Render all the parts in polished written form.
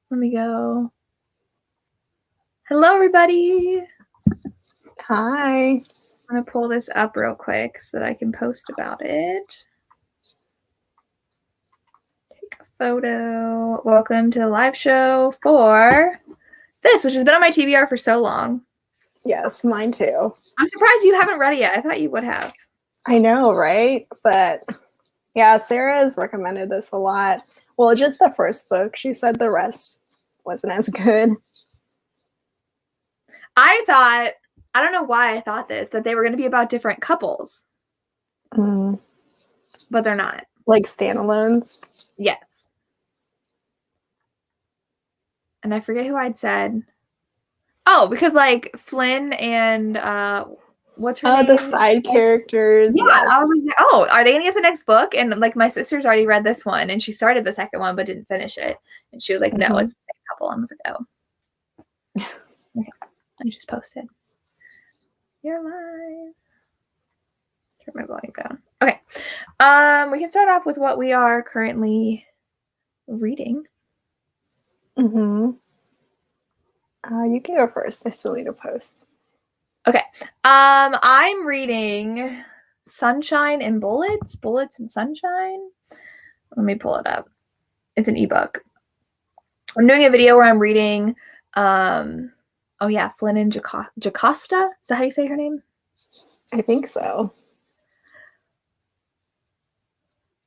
Let me go. Hello, everybody. Hi. I'm going to pull this up real quick so that I can post about it. Take a photo. Welcome to the live show for this, which has been on my TBR for so long. Yes, mine too. I'm surprised you haven't read it yet. I thought you would have. I know, right? But yeah, Sarah has recommended this a lot. Well, just the first book. She said the rest wasn't as good. I don't know why I thought this, that they were going to be about different couples. But they're not. Like standalones? Yes. And I forget who I'd said. Oh, because like Flynn and what's her name? The side characters. Yeah, yes. I was like, oh, are they gonna get the next book? And like my sister's already read this one, and she started the second one but didn't finish it. And she was like, no, it's the same couple. I was like, oh. Okay. I just posted. You're live. Turn my volume down. Okay. We can start off with what we are currently reading. You can go first. I still need to post. Okay. I'm reading Sunshine and Bullets. Bullets and Sunshine. Let me pull it up. It's an ebook. I'm doing a video where I'm reading Flynn and Jocasta. Is that how you say her name? I think so.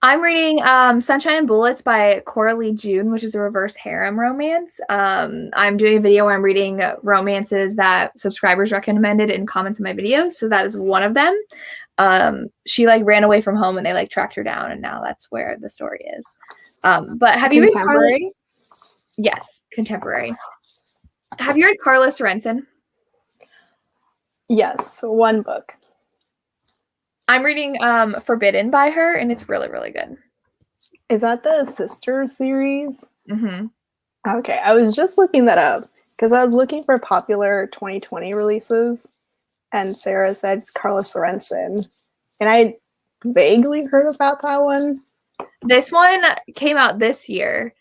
I'm reading Sunshine and Bullets by Coralie June, which is a reverse harem romance. I'm doing a video where I'm reading romances that subscribers recommended in comments in my videos. So that is one of them. She like ran away from home and they like tracked her down, and now that's where the story is. But have you read contemporary? Yes, contemporary. Have you read Carla Sorensen? Yes, one book. I'm reading Forbidden by her, and it's really, really good. Is that the sister series? Mm-hmm. Okay, I was just looking that up because I was looking for popular 2020 releases, and Sarah said it's Carla Sorensen, and I vaguely heard about that one. This one came out this year,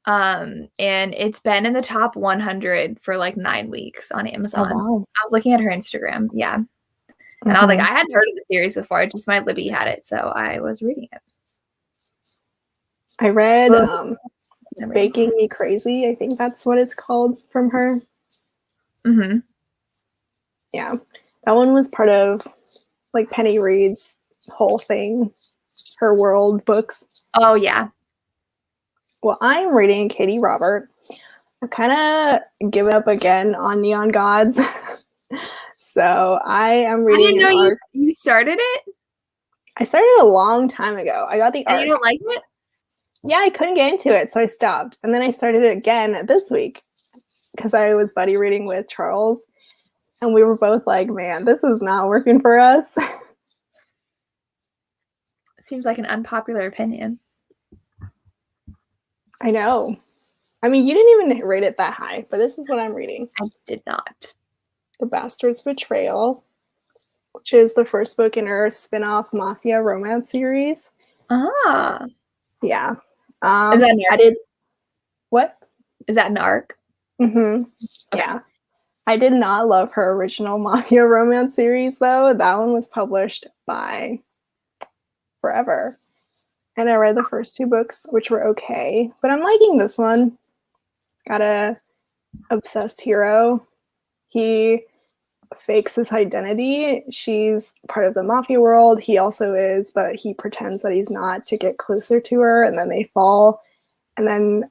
and it's been in the top 100 for like 9 weeks on Amazon. Oh, wow. I was looking at her Instagram, yeah. And I was like, I hadn't heard of the series before. Just my Libby had it, so I was reading it. I read Baking Me Crazy. I think that's what it's called from her. Mm-hmm. Yeah. That one was part of like Penny Reed's whole thing, her world books. Oh, yeah. Well, I'm reading Katie Robert. I've kind of given up again on Neon Gods. So I am reading. I didn't know you started it? I started a long time ago. I got the arc. And you don't like it? Yeah, I couldn't get into it, so I stopped. And then I started it again this week because I was buddy reading with Charles. And we were both like, man, this is not working for us. It seems like an unpopular opinion. I know. I mean, you didn't even rate it that high, but this is what I'm reading. I did not. The Bastard's Betrayal, which is the first book in her spin-off Mafia romance series. Ah. Yeah. Is that an arc? What? Is that an arc? Mm-hmm. Okay. Yeah. I did not love her original Mafia romance series, though. That one was published by Forever. And I read the first 2 books, which were okay. But I'm liking this one. It's got a obsessed hero. He fakes his identity. She's part of the mafia world. He also is, but he pretends that he's not to get closer to her, and then they fall. And then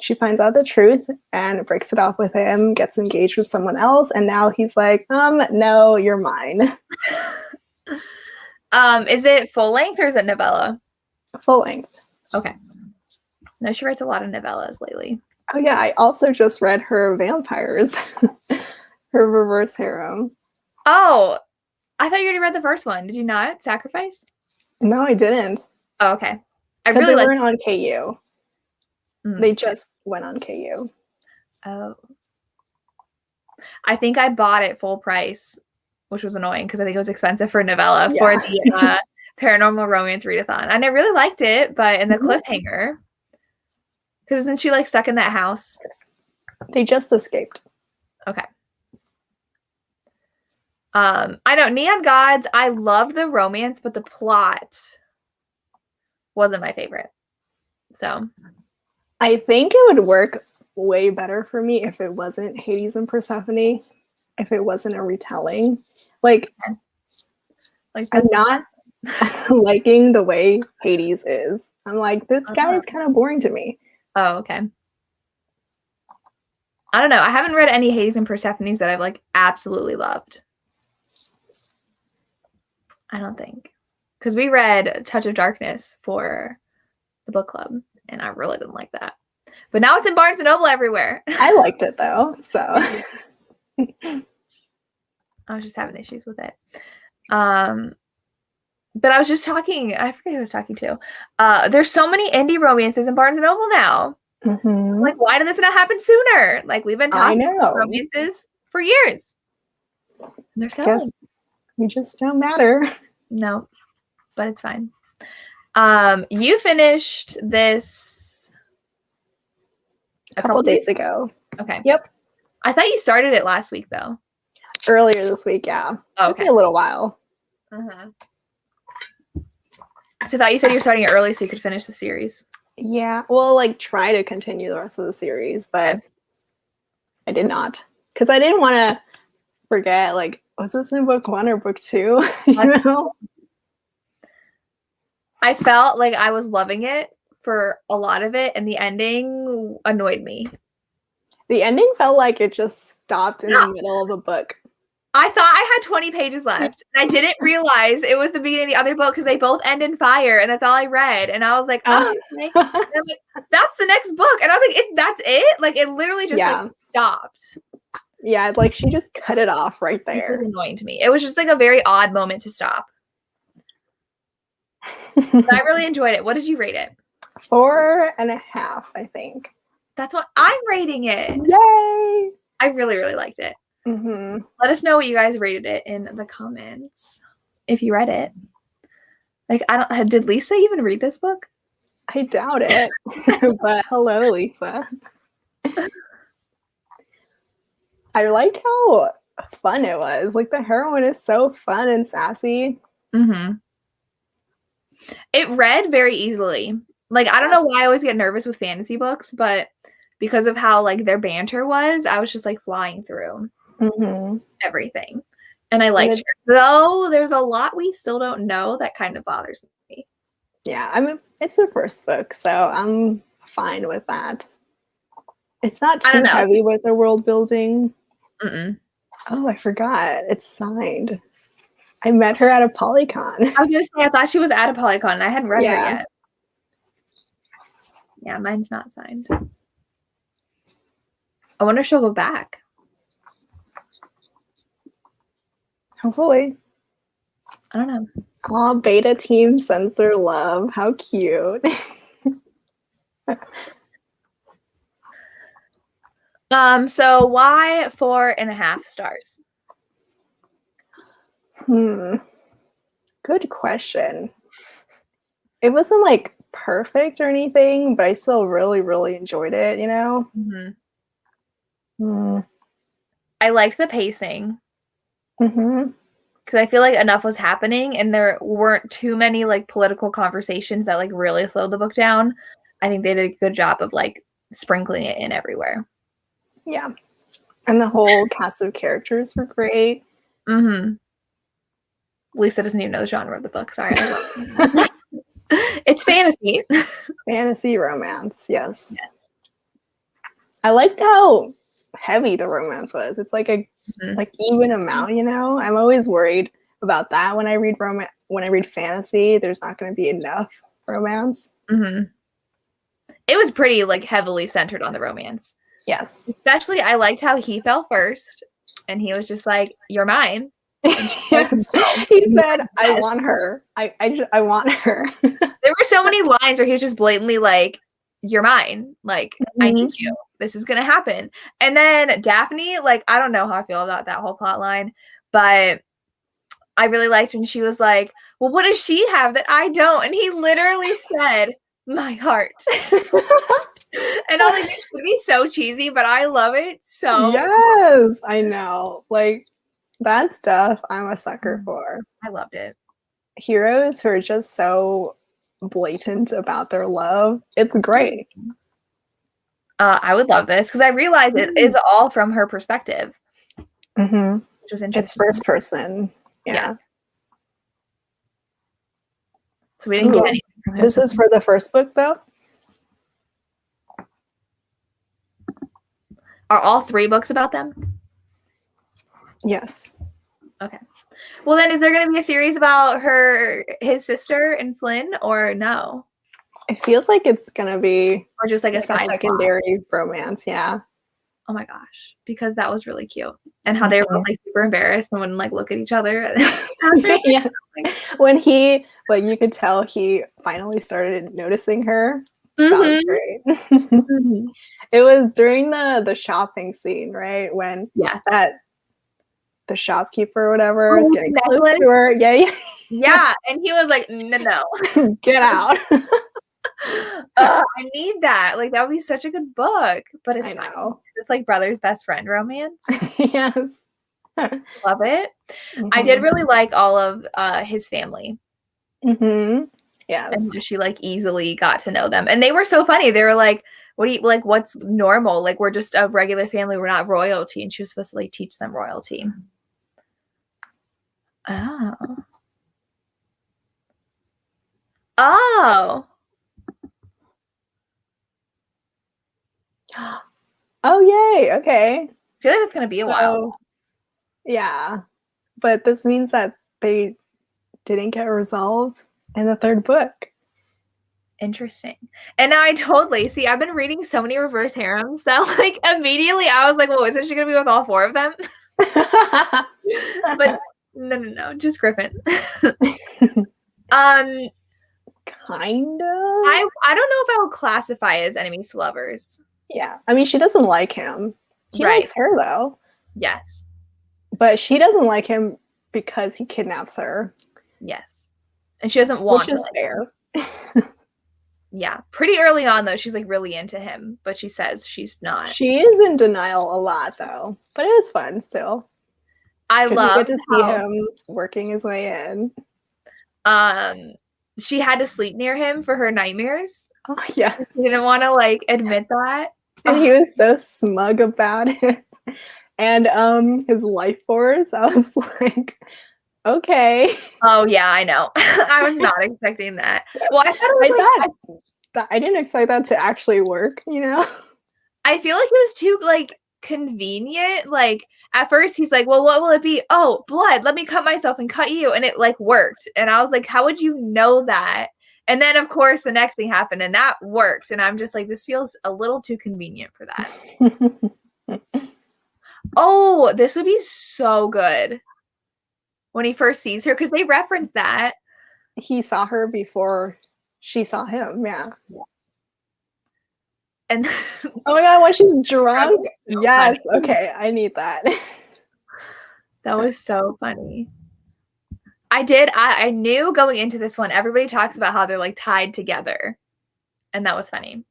she finds out the truth and breaks it off with him, gets engaged with someone else, and now he's like, no, you're mine. Is it full length or is it novella? Full length. Okay. No, she writes a lot of novellas lately. Oh yeah, I also just read her vampires. Her reverse harem. Oh, I thought you already read the first one. Did you not? Sacrifice? No, I didn't. Oh, okay. I really weren't on KU. They just went on KU. Oh. I think I bought it full price, which was annoying because I think it was expensive for a novella for the paranormal romance readathon. And I really liked it, but in the cliffhanger, Because isn't she like stuck in that house? They just escaped. Okay. I know Neon Gods, I love the romance, but the plot wasn't my favorite. So I think it would work way better for me if it wasn't Hades and Persephone, if it wasn't a retelling. Like I'm not liking the way Hades is. I'm like, this guy is kind of boring to me. Oh, okay. I don't know. I haven't read any Hades and Persephone's that I've like absolutely loved. I don't think. Because we read Touch of Darkness for the book club, and I really didn't like that. But now it's in Barnes & Noble everywhere. I liked it, though, so. I was just having issues with it. But I was just talking, I forget who I was talking to. There's so many indie romances in Barnes & Noble now. Mm-hmm. Like, why did this not happen sooner? Like, we've been talking about romances for years. They're selling. We just don't matter. No, but it's fine. You finished this a couple days ago. Okay. Yep. I thought you started it last week, though. Earlier this week, yeah. Oh, okay. Took me a little while. Uh-huh. So I thought you said you were starting it early so you could finish the series. Yeah, well, like try to continue the rest of the series, but I did not because I didn't want to forget. Like, was this in book 1 or book 2? You know, I felt like I was loving it for a lot of it, and the ending annoyed me. The ending felt like it just stopped in the middle of a book. I thought I had 20 pages left. And I didn't realize it was the beginning of the other book because they both end in fire, and that's all I read. And I was like, oh, okay. And I'm like, that's the next book. And I was like, that's it? Like, it literally just like, stopped. Yeah, like she just cut it off right there. It was annoying to me. It was just like a very odd moment to stop. But I really enjoyed it. What did you rate it? 4.5, I think. That's what I'm rating it. Yay! I really, really liked it. Mm-hmm. Let us know what you guys rated it in the comments if you read it. Like, did Lisa even read this book? I doubt it. But hello, Lisa. I liked how fun it was. Like, the heroine is so fun and sassy. Mm-hmm. It read very easily. Like, I don't know why I always get nervous with fantasy books, but because of how like their banter was, I was just like flying through everything. And I liked it. Though there's a lot we still don't know that kind of bothers me. Yeah, I mean, it's the first book, so I'm fine with that. It's not too heavy with the world building. Mm-mm. Oh, I forgot. It's signed. I met her at a Polycon. I was going to say, I thought she was at a Polycon, and I hadn't read her yet. Yeah, mine's not signed. I wonder if she'll go back. Hopefully. I don't know. Aw, beta team sends their love. How cute. So why 4.5 stars? Good question. It wasn't like perfect or anything, but I still really, really enjoyed it, you know? I liked the pacing. Because I feel like enough was happening and there weren't too many like political conversations that like really slowed the book down. I think they did a good job of like sprinkling it in everywhere. Yeah. And the whole cast of characters were great. Lisa doesn't even know the genre of the book. Sorry. It's fantasy. Fantasy romance, yes. I liked how heavy the romance was. It's like a like even amount, you know? I'm always worried about that when I read fantasy. There's not going to be enough romance. It was pretty like heavily centered on the romance. Yes. Especially I liked how he fell first and he was just like, you're mine. Yes. He said, I want her. I want her. There were so many lines where he was just blatantly like, you're mine. Like, I need you. This is going to happen. And then Daphne, like, I don't know how I feel about that whole plot line, but I really liked when she was like, well, what does she have that I don't? And he literally said, my heart. And I was like, it should be so cheesy, but I love it so Yes, I know. Like, that stuff I'm a sucker for. I loved it. Heroes who are just so blatant about their love. It's great. I would love this because I realized it is all from her perspective. Mm-hmm. Which was interesting. It's first person. Yeah. So we didn't get anything from him. This is for the first book, though? Are all 3 books about them? Yes. Okay. Well, then is there going to be a series about his sister and Flynn, or no? It feels like it's going to be... Or just like a secondary romance, yeah. Oh my gosh. Because that was really cute. And how they were both like super embarrassed and wouldn't like look at each other. Yeah. When he, like, you could tell he finally started noticing her. That was great. It was during the shopping scene, right? When the shopkeeper or whatever is getting close to her. Yeah. And he was like, no. Get out. I need that. Like, that would be such a good book. But it's not. It's like brother's best friend romance. Yes. Love it. I did really like all of his family. Yes. And she like easily got to know them. And they were so funny. They were like, what do you like, what's normal? Like, we're just a regular family, we're not royalty. And she was supposed to like teach them royalty. Oh. Oh, yay. Okay. I feel like it's going to be a while. Yeah. But this means that they didn't get resolved in the 3rd book. Interesting. And now I totally see, I've been reading so many reverse harems that like immediately I was like, well, isn't she going to be with all 4 of them? But no, just Griffin. Kind of. I don't know if I would classify as enemies to lovers. Yeah. I mean, she doesn't like him. He likes her, though. Yes. But she doesn't like him because he kidnaps her. Yes. And she doesn't want Which is fair. Yeah. Pretty early on, though, she's like really into him, but she says she's not. She is in denial a lot, though. But it was fun still. I love you get to see him working his way in. She had to sleep near him for her nightmares. Oh, yeah. She didn't want to like admit that. And he was so smug about it. And his life force, I was like, okay. Oh yeah, I know. I was not expecting that. Well, I thought I didn't expect that to actually work, you know? I feel like it was too like convenient. Like at first he's like, well, what will it be? Oh, blood. Let me cut myself and cut you. And it like worked. And I was like, how would you know that? And then of course the next thing happened and that worked. And I'm just like, this feels a little too convenient for that. Oh, this would be so good. When he first sees her, because they reference that. He saw her before she saw him, yeah. Yes. And oh my god, when she's drunk? Yes, okay, I need that. That was so funny. I knew going into this one, everybody talks about how they're like tied together. And that was funny.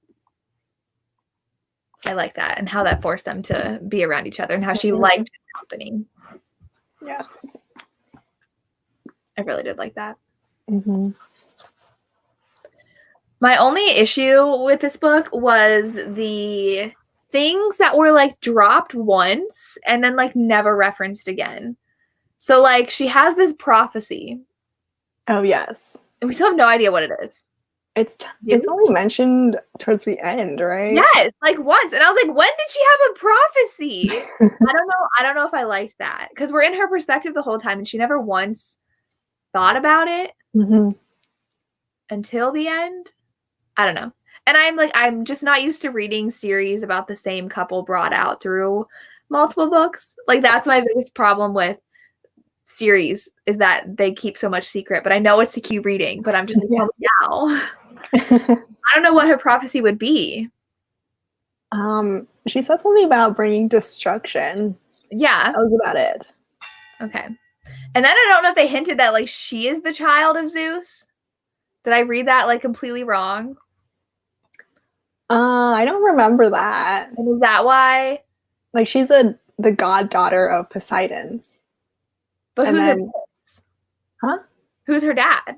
I like that and how that forced them to be around each other and how she liked his company. Yes. I really did like that. My only issue with this book was the things that were like dropped once and then like never referenced again. So like she has this prophecy. Oh, yes. And we still have no idea what it is. It's only mentioned towards the end, right? Yes, like once. And I was like, when did she have a prophecy? I don't know if I liked that. Because we're in her perspective the whole time and she never once thought about it until the end. I don't know. And I'm just not used to reading series about the same couple brought out through multiple books. Like that's my biggest problem with series is that they keep so much secret, but I know it's to keep reading, but I'm just like, well, now. I don't know what her prophecy would be. She said something about bringing destruction. Yeah. That was about it. Okay. And then I don't know if they hinted that like she is the child of Zeus. Did I read that like completely wrong? I don't remember that. And is that why? Like, she's the goddaughter of Poseidon. But And who's then, her parents? huh? Who's her dad?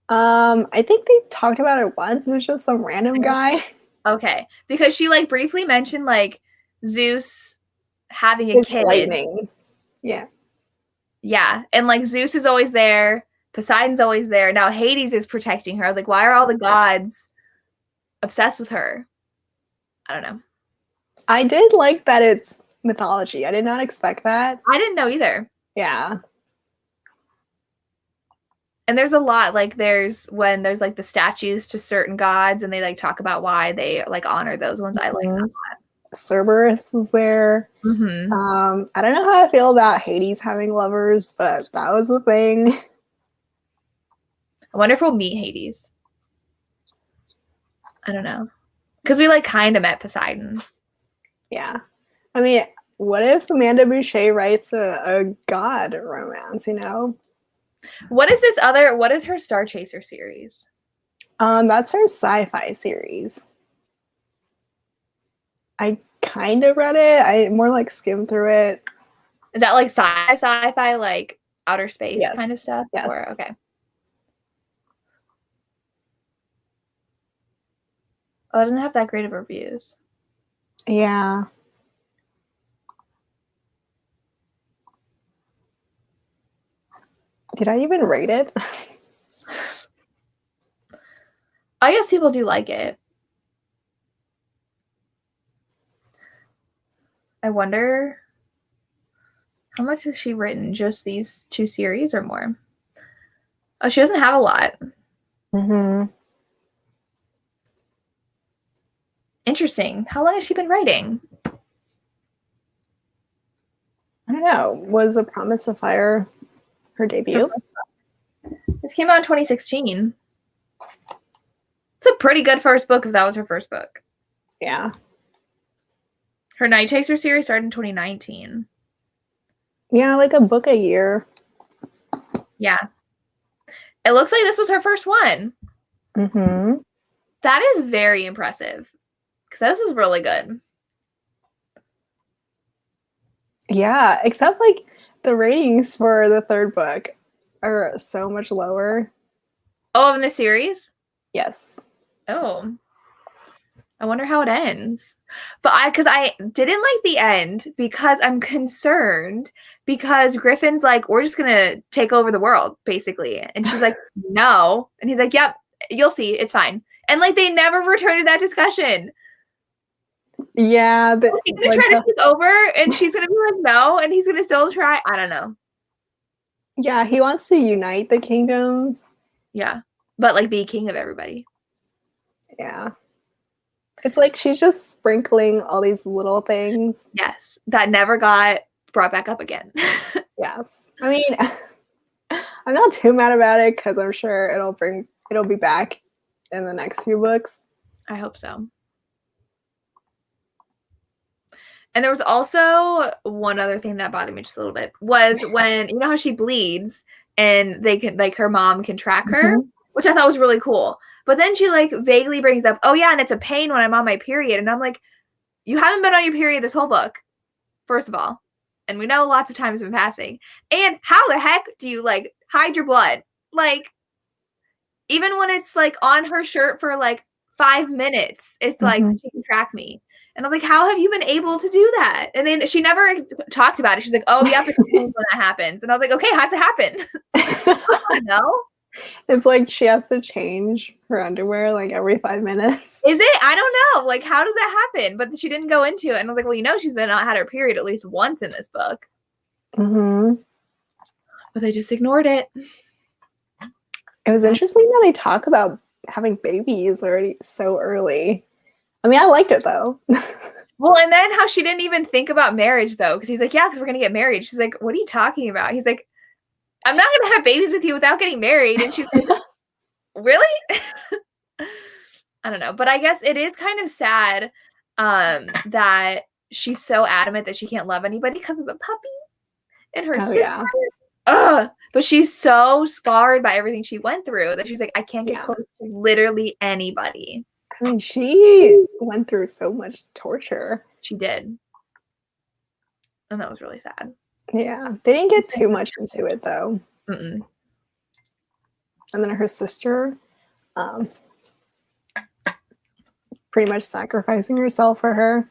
I think they talked about it once. It was just some random guy. Okay, because she like briefly mentioned like Zeus having a It's kid. lightning. Yeah. Yeah, and like Zeus is always there, Poseidon's always there. Now Hades is protecting her. I was like, why are all the gods obsessed with her? I don't know. I did like that it's mythology. I did not expect that. I didn't know either. Yeah. And there's a lot, like there's like the statues to certain gods and they like talk about why they like honor those ones. I like that a lot. Cerberus was there. Mm-hmm. I don't know how I feel about Hades having lovers, but that was the thing. I wonder if we'll meet Hades. I don't know. Because we like kind of met Poseidon. Yeah. I mean, what if Amanda Bouchet writes a god romance, you know? What is her Star Chaser series? That's her sci-fi series. I kind of read it. I more like skimmed through it. Is that like sci-fi, like outer space kind of stuff? Yes. Or, okay. Oh, it doesn't have that great of reviews. Yeah. Did I even rate it? I guess people do like it. I wonder how much has she written? Just these 2 series or more? Oh, she doesn't have a lot. Mm-hmm. Interesting. How long has she been writing? I don't know. Was A Promise of Fire her debut? This came out in 2016. It's a pretty good first book if that was her first book. Yeah. Her Night Chaser series started in 2019. Yeah, like a book a year. Yeah. It looks like this was her first one. Mm-hmm. That is very impressive. Because this was really good. Yeah, except like the ratings for the third book are so much lower. Oh, in the series? Yes. Oh. I wonder how it ends. But because I didn't like the end because I'm concerned because Griffin's like, we're just going to take over the world, basically. And she's like, no. And he's like, yep, you'll see. It's fine. And like, they never returned to that discussion. Yeah. He's going to try to take over and she's going to be like, no. And he's going to still try. I don't know. Yeah, he wants to unite the kingdoms. Yeah. But like be king of everybody. Yeah. It's like she's just sprinkling all these little things. Yes. That never got brought back up again. Yes. I mean, I'm not too mad about it because I'm sure it'll be back in the next few books. I hope so. And there was also one other thing that bothered me just a little bit was when, you know how she bleeds and they can, like, her mom can track her, which I thought was really cool. But then she, like, vaguely brings up, oh, yeah, and it's a pain when I'm on my period. And I'm like, you haven't been on your period this whole book, first of all. And we know lots of time has been passing. And how the heck do you, like, hide your blood? Like, even when it's, like, on her shirt for, like, 5 minutes, it's like, she can track me. And I was like, how have you been able to do that? And then she never talked about it. She's like, oh, yep, it's when that happens. And I was like, okay, how's it happen? I don't know. It's like she has to change her underwear like every 5 minutes. Is it? I don't know. Like, how does that happen? But she didn't go into it. And I was like, well, you know, she's been not had her period at least once in this book. Mm-hmm. But they just ignored it. It was interesting that they talk about having babies already so early. I mean, I liked it though. Well, and then how she didn't even think about marriage though, because he's like, yeah, because we're gonna get married. She's like, what are you talking about? He's like, I'm not gonna have babies with you without getting married. And she's like, really? I don't know, but I guess it is kind of sad that she's so adamant that she can't love anybody because of the puppy and her sister. Yeah. Ugh. But she's so scarred by everything she went through that she's like, I can't get close to literally anybody. I mean, she went through so much torture. She did. And that was really sad. Yeah. They didn't get too much into it, though. Mm-mm. And then her sister, pretty much sacrificing herself for her.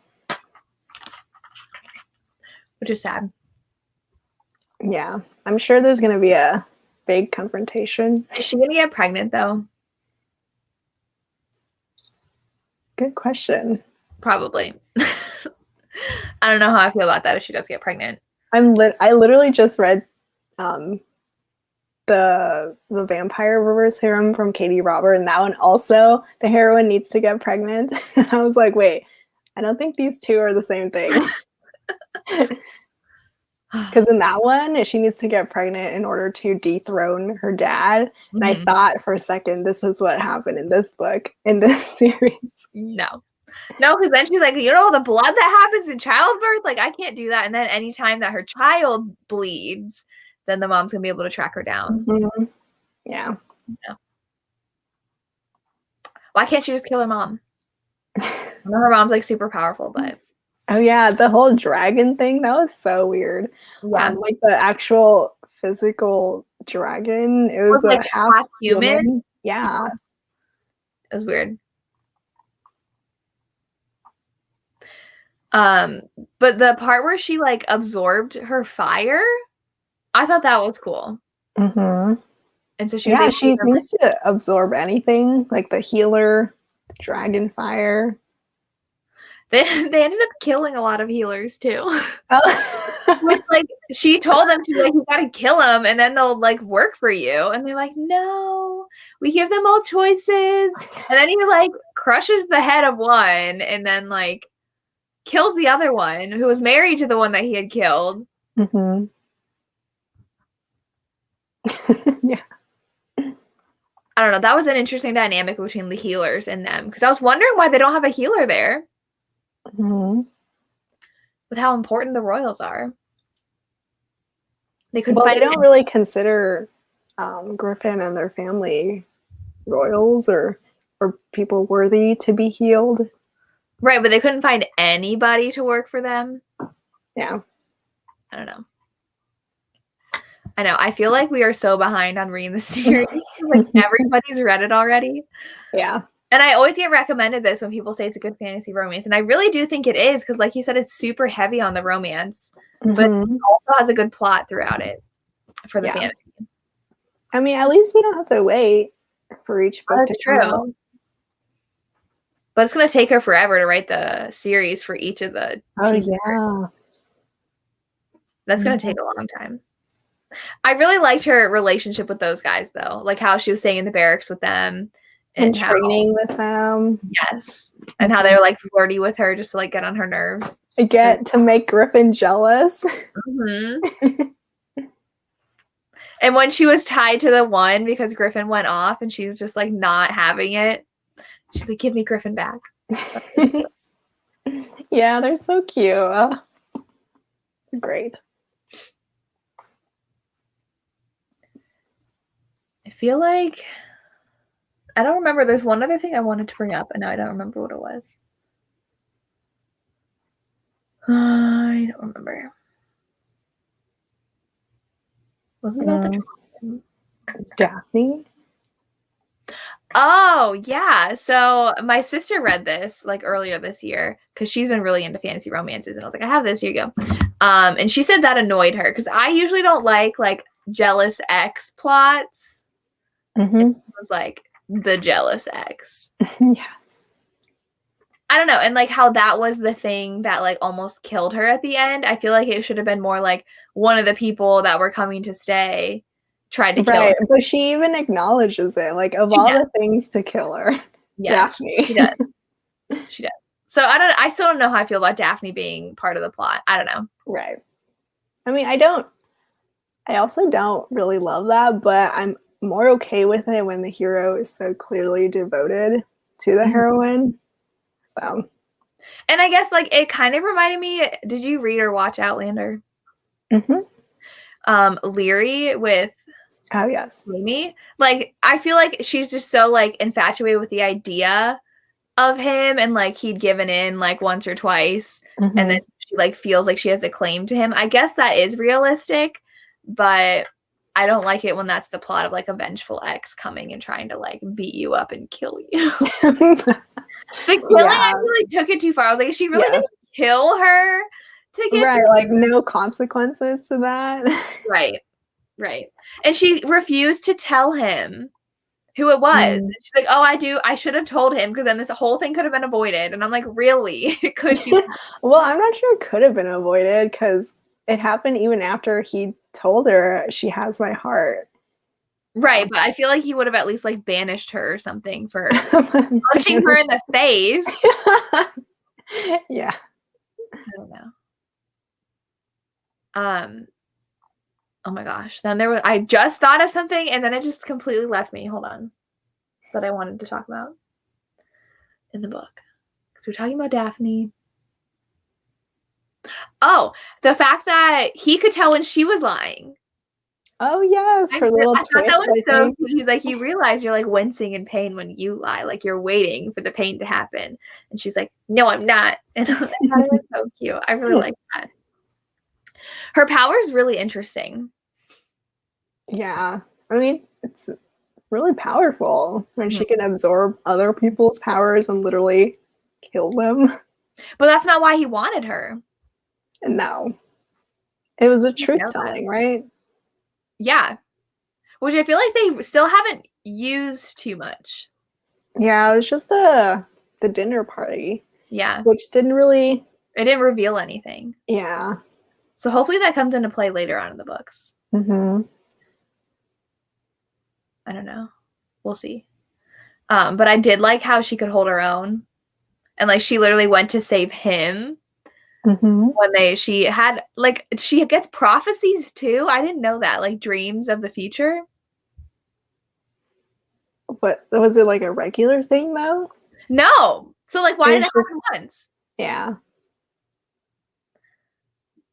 Which is sad. Yeah. I'm sure there's going to be a big confrontation. Is she going to get pregnant, though? Good question. Probably. I don't know how I feel about that if she does get pregnant. I literally just read the vampire reverse harem from Katie Robert, and that one also, the heroine needs to get pregnant. And I was like, wait, I don't think these two are the same thing. Because in that one, she needs to get pregnant in order to dethrone her dad. And I thought for a second, this is what happened in this book, in this series. No, because then she's like, you know, the blood that happens in childbirth, like, I can't do that. And then anytime that her child bleeds, then the mom's gonna be able to track her down. Mm-hmm. Yeah. Why can't she just kill her mom? I know her mom's like super powerful, but oh yeah, the whole dragon thing, that was so weird. Yeah, like the actual physical dragon, it was like a half human. Woman. Yeah, it was weird. But the part where she like absorbed her fire, I thought that was cool. Mm-hmm. And so she she seems to absorb anything, like the healer, dragon fire. They ended up killing a lot of healers too. Oh. Which, like, she told them, she's like, you gotta kill them and then they'll like work for you. And they're like, no, we give them all choices. And then he like crushes the head of one and then like kills the other one who was married to the one that he had killed. Mm-hmm. Yeah. I don't know. That was an interesting dynamic between the healers and them, because I was wondering why they don't have a healer there. Mm-hmm. With how important the royals are. They couldn't. Well, they don't really consider Griffin and their family royals or people worthy to be healed. Right, but they couldn't find anybody to work for them. Yeah. I don't know. I know. I feel like we are so behind on reading the series. Like, everybody's read it already. Yeah. And I always get recommended this when people say it's a good fantasy romance. And I really do think it is, because like you said, it's super heavy on the romance. Mm-hmm. But it also has a good plot throughout it for the fantasy. I mean, at least we don't have to wait for each book to come out. But it's going to take her forever to write the series for each of the That's going to take a long time. I really liked her relationship with those guys, though. Like how she was staying in the barracks with them. And training with them. Yes. And how they were like flirty with her just to like get on her nerves. I get to make Griffin jealous. Mm-hmm. And when she was tied to the one because Griffin went off and she was just like not having it, she's like, give me Griffin back. Yeah, they're so cute. Great. I feel like I don't remember. There's one other thing I wanted to bring up, and now I don't remember what it was. I don't remember. Wasn't it about the Daphne? Oh, yeah. So my sister read this like earlier this year because she's been really into fantasy romances, and I was like, I have this. Here you go. And she said that annoyed her because I usually don't like jealous ex plots. Mm-hmm. It was like the jealous ex. Yes. I don't know. And like how that was the thing that like almost killed her at the end. I feel like it should have been more like one of the people that were coming to stay tried to kill her. But she even acknowledges it. Like of all the things to kill her. Yes, Daphne. She does. She does. So I still don't know how I feel about Daphne being part of the plot. I don't know. Right. I mean, I also don't really love that, but I'm more okay with it when the hero is so clearly devoted to the heroine. So, and I guess like it kind of reminded me. Did you read or watch Outlander? Mm-hmm. Leary with yes, Amy. Like I feel like she's just so like infatuated with the idea of him, and like he'd given in like once or twice, and then she like feels like she has a claim to him. I guess that is realistic, but I don't like it when that's the plot of like a vengeful ex coming and trying to like beat you up and kill you. The killing, I really took it too far. I was like, is she really gonna kill her to get to like no consequences to that? Right. And she refused to tell him who it was. She's like, oh, I should have told him, because then this whole thing could have been avoided. And I'm like, really? Could you? Well, I'm not sure it could have been avoided, because it happened even after he told her she has my heart. Right, but I feel like he would have at least like banished her or something for punching her in the face. Yeah. I don't know. Oh my gosh. Then I just thought of something and then it just completely left me. Hold on. That I wanted to talk about in the book. Because we're talking about Daphne. Oh, the fact that he could tell when she was lying. Oh yes, her little twitch. I thought that was so cute. He's like, you realize you're like wincing in pain when you lie, like you're waiting for the pain to happen. And she's like, no, I'm not. And I thought it was so cute. I really like that. Her power is really interesting. Yeah, I mean, it's really powerful when she can absorb other people's powers and literally kill them. But that's not why he wanted her. No, it was a truth telling, right? Yeah, which I feel like they still haven't used too much. Yeah, it was just the dinner party. Yeah, which didn't reveal anything. Yeah. So hopefully that comes into play later on in the books. Mm-hmm. I don't know. We'll see. But I did like how she could hold her own, and like she literally went to save him. When she gets prophecies too. I didn't know that, like dreams of the future. But was it like a regular thing though? No. So like, why did it happen once? Yeah.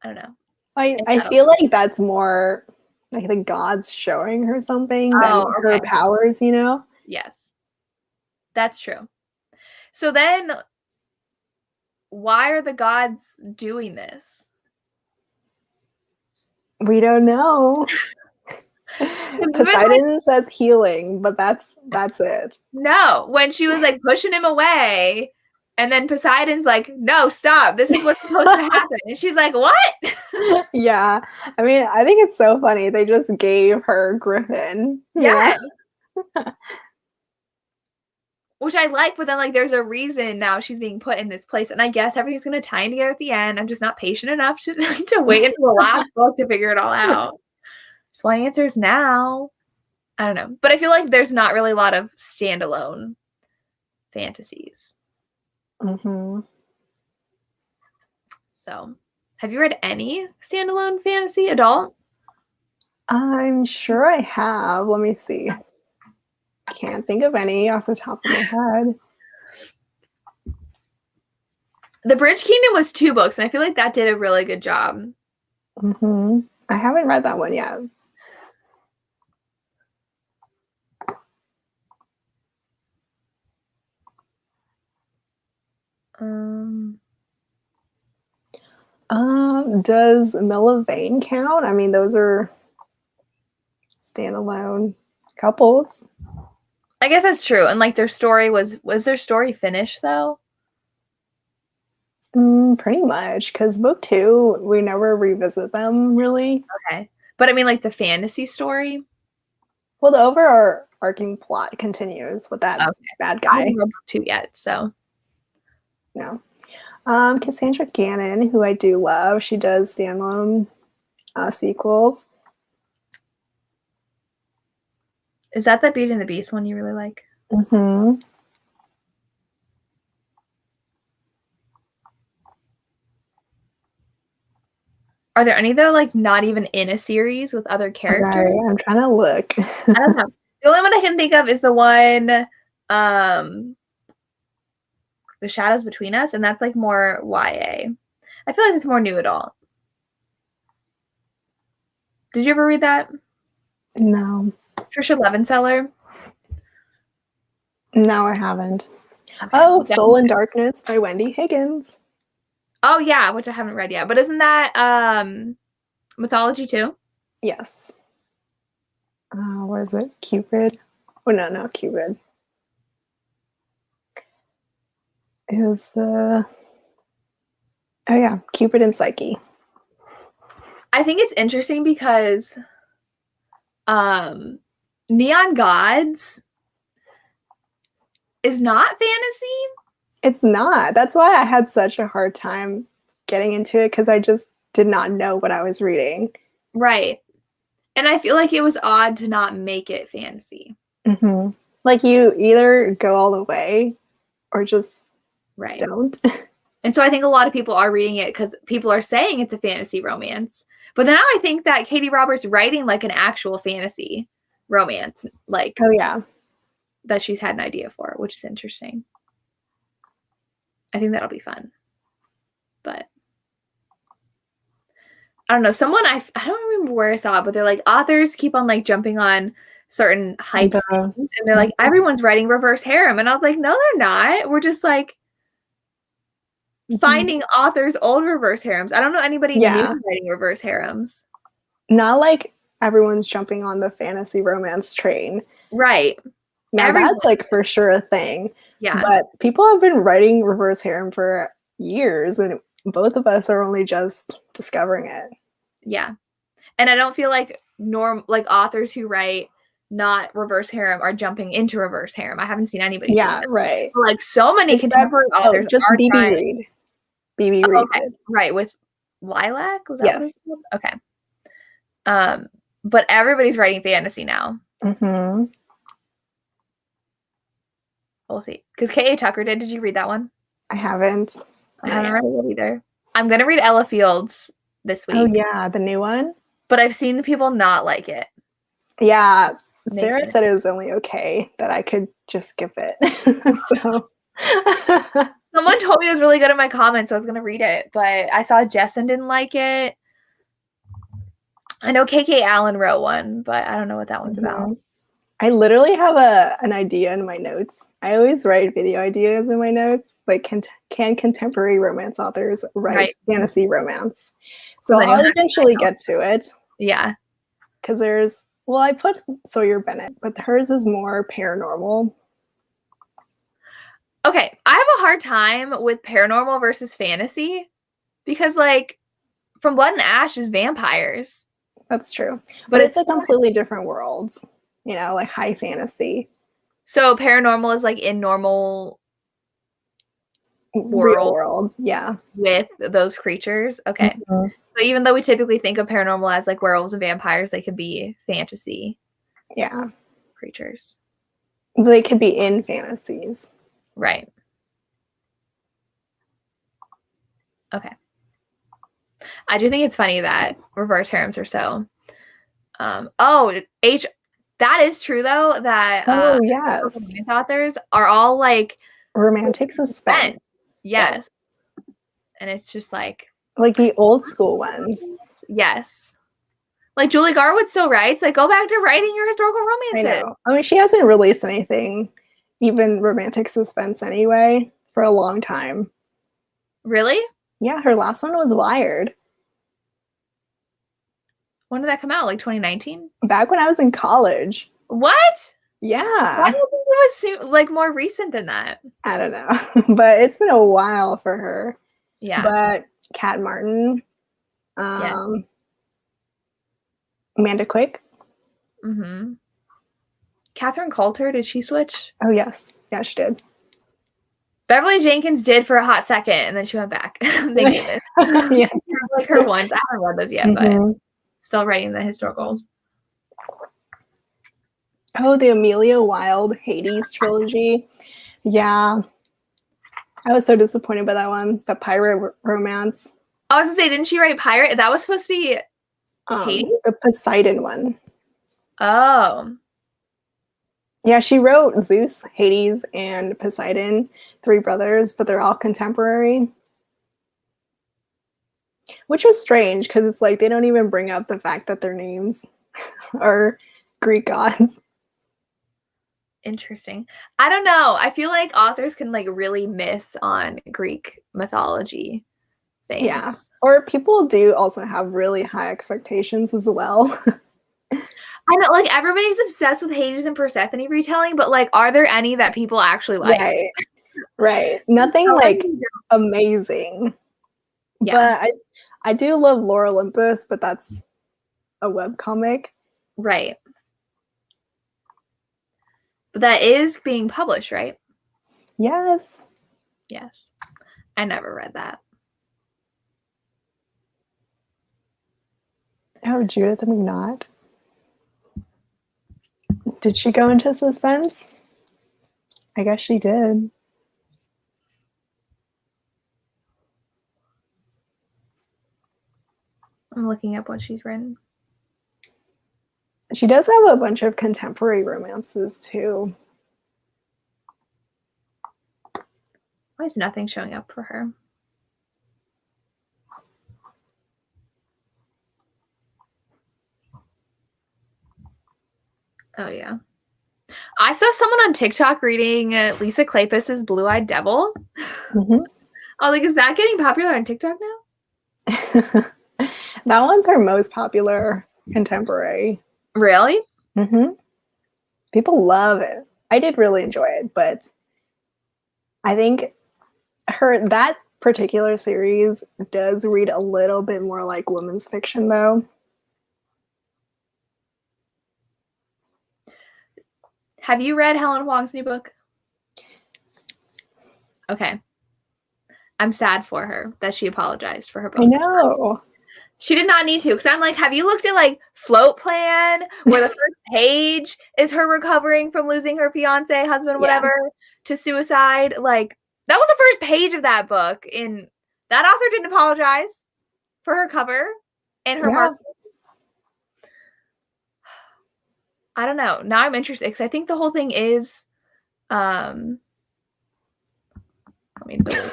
I don't know. I feel like that's more like the gods showing her something than her powers, you know? Yes. That's true. So then why are the gods doing this? We don't know. Poseidon says healing, but that's it. No, when she was like pushing him away, and then Poseidon's like, no, stop. This is what's supposed to happen. And she's like, what? Yeah. I mean, I think it's so funny. They just gave her Griffin. Yeah. Which I like, but then like there's a reason now she's being put in this place. And I guess everything's going to tie in together at the end. I'm just not patient enough to wait until the last book to figure it all out. So my answer is now. I don't know. But I feel like there's not really a lot of standalone fantasies. So, have you read any standalone fantasy adult? I'm sure I have. Let me see. I can't think of any off the top of my head. The Bridge Kingdom was 2 books, and I feel like that did a really good job. I haven't read that one yet. Does Milla Vane count? I mean, those are standalone couples. I guess that's true. And like their story was their story finished though? Pretty much, because book 2, we never revisit them really. Okay. But I mean like the fantasy story? Well, the overarching plot continues with that bad guy. I haven't read book 2 yet, so. No. Cassandra Gannon, who I do love, she does standalone sequels. Is that the Beauty and the Beast one you really like? Are there any that are like not even in a series with other characters? Right, I'm trying to look. I don't know. The only one I can think of is the one The Shadows Between Us, and that's like more YA. I feel like it's more new adult. Did you ever read that? No. Trisha Levenseller? No, I haven't. Oh, Soul in Darkness by Wendy Higgins. Oh yeah, which I haven't read yet. But isn't that mythology too? Yes. What is it? Cupid? Oh no, not Cupid. It was the Cupid and Psyche. I think it's interesting because Neon Gods is not fantasy. It's not. That's why I had such a hard time getting into it, because I just did not know what I was reading. Right. And I feel like it was odd to not make it fantasy. Mm-hmm. Like, you either go all the way or just don't. And so I think a lot of people are reading it because people are saying it's a fantasy romance. But then now I think that Katie Roberts writing like an actual fantasy romance, like, oh yeah, that she's had an idea for, which is interesting. I think that'll be fun. But I don't know. Someone I don't remember where I saw it, but they're like, authors keep on like jumping on certain hype things, and they're like, everyone's writing reverse harem, and I was like, no, they're not. We're just like finding authors' old reverse harems. I don't know anybody new writing reverse harems. Not like everyone's jumping on the fantasy romance train. Right. Now that's like for sure a thing. Yeah. But people have been writing reverse harem for years, and both of us are only just discovering it. Yeah. And I don't feel like authors who write not reverse harem are jumping into reverse harem. I haven't seen anybody. Yeah, right. But like so many contemporary authors just are BB trying. Reed. BB Reed. Okay. Right, with Lilac? Was that what it was called? Okay. But everybody's writing fantasy now. Mm-hmm. We'll see. Because K.A. Tucker did. Did you read that one? I haven't. I haven't read it either. I'm going to read Ella Fields this week. Oh, yeah, the new one? But I've seen people not like it. Yeah, Sarah said it was only okay, that I could just skip it. So someone told me it was really good in my comments, so I was going to read it. But I saw Jessen didn't like it. I know KK Allen wrote one, but I don't know what that one's about. I literally have an idea in my notes. I always write video ideas in my notes. Like, can contemporary romance authors write fantasy romance? So I'll eventually get to it. Yeah. Because I put Sawyer Bennett, but hers is more paranormal. Okay, I have a hard time with paranormal versus fantasy because, like, From Blood and Ash is vampires. That's true. But it's a completely different world. You know, like high fantasy. So paranormal is like in normal real world, yeah. With those creatures. Okay. Mm-hmm. So even though we typically think of paranormal as like werewolves and vampires, they could be fantasy. Yeah. Creatures. They could be in fantasies. Right. Okay. I do think it's funny that reverse harems are so. That is true though. That yes, authors are all like romantic suspense. Yes, and it's just like the old school ones. Yes, like Julie Garwood still writes. Like, go back to writing your historical romances. I know. I mean, she hasn't released anything, even romantic suspense, anyway, for a long time. Really? Yeah, her last one was Wired. When did that come out? Like 2019? Back when I was in college. What? Yeah. Why do you think it was like more recent than that? I don't know, but it's been a while for her. Yeah. But Kat Martin, Amanda Quick. Mm-hmm. Catherine Coulter, did she switch? Oh yes, yeah, she did. Beverly Jenkins did for a hot second, and then she went back. They gave it. Yeah, like her ones. I haven't read those yet, but still writing the historicals. Oh, the Amelia Wilde Hades trilogy. Yeah. I was so disappointed by that one. The pirate romance. I was gonna say, didn't she write pirate? That was supposed to be Hades? The Poseidon one. Oh. Yeah, she wrote Zeus, Hades, and Poseidon, 3 brothers, but they're all contemporary. Which was strange, because it's like they don't even bring up the fact that their names are Greek gods. Interesting. I don't know. I feel like authors can like really miss on Greek mythology things. Yeah. Or people do also have really high expectations as well. I know, like everybody's obsessed with Hades and Persephone retelling, but like, are there any that people actually like? Right. Right. Nothing like amazing. Yeah. But I do love Lore Olympus, but that's a webcomic. Right. But that is being published, right? Yes. Yes. I never read that. Oh, Judith McNaught. Did she go into suspense? I guess she did. I'm looking up what she's written. She does have a bunch of contemporary romances too. Why is nothing showing up for her? Oh, yeah. I saw someone on TikTok reading Lisa Kleypas's Blue-Eyed Devil. Mm-hmm. Oh, like, is that getting popular on TikTok now? That one's her most popular contemporary. Really? Mm-hmm. People love it. I did really enjoy it, but I think that particular series does read a little bit more like women's fiction, though. Have you read Helen Huang's new book? Okay. I'm sad for her that she apologized for her book. I know. She did not need to, because I'm like, have you looked at like Float Plan, where the first page is her recovering from losing her fiance, husband, whatever, to suicide? Like, that was the first page of that book. And that author didn't apologize for her cover and her marketing. I don't know. Now I'm interested, because I think the whole thing is let me delete.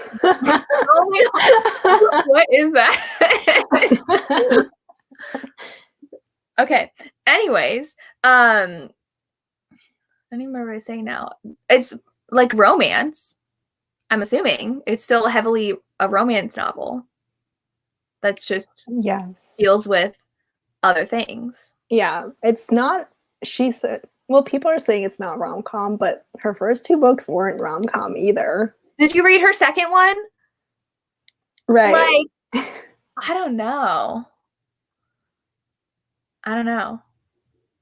What is that? Okay. Anyways, I don't even remember what I was saying now. It's like romance. I'm assuming it's still heavily a romance novel. That's just deals with other things. Yeah, it's not. She said, well, people are saying it's not rom-com, but her first two books weren't rom-com either. Did you read her second one? Right. Like, I don't know.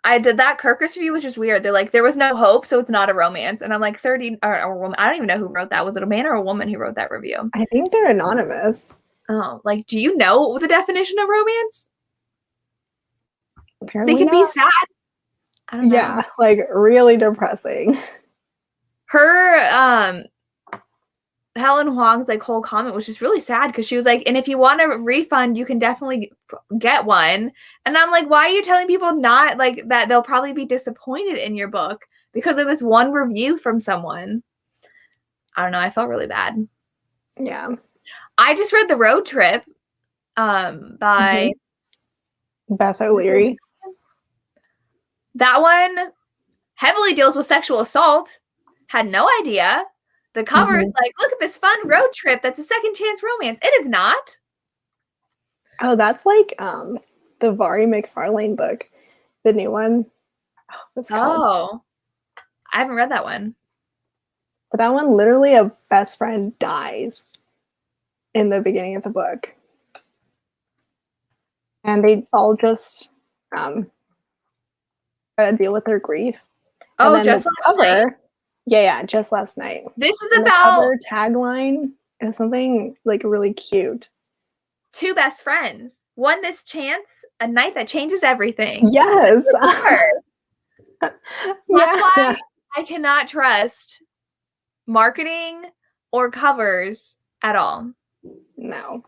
I did that Kirkus review, which is weird. They're like, there was no hope, so it's not a romance. And I'm like, sir, or woman, I don't even know who wrote that. Was it a man or a woman who wrote that review? I think they're anonymous. Oh, like, do you know the definition of romance? Apparently they can not. be sad. I don't know. Yeah, like really depressing. Her Helen Huang's like whole comment was just really sad, because she was like, and if you want a refund, you can definitely get one. And I'm like, why are you telling people not like that? They'll probably be disappointed in your book because of this one review from someone. I don't know. I felt really bad. Yeah. I just read The Road Trip by Beth O'Leary. That one heavily deals with sexual assault. Had no idea. The cover is like, look at this fun road trip that's a second chance romance. It is not. Oh, that's like the Vari McFarlane book, the new one. Oh, I haven't read that one. But that one, literally a best friend dies in the beginning of the book. And they all just gotta deal with their grief. Oh, just last cover, night? Yeah, just last night. This is and about the cover tagline is something like really cute. Two best friends. One this chance, a night that changes everything. Yes. That's why I cannot trust marketing or covers at all. No.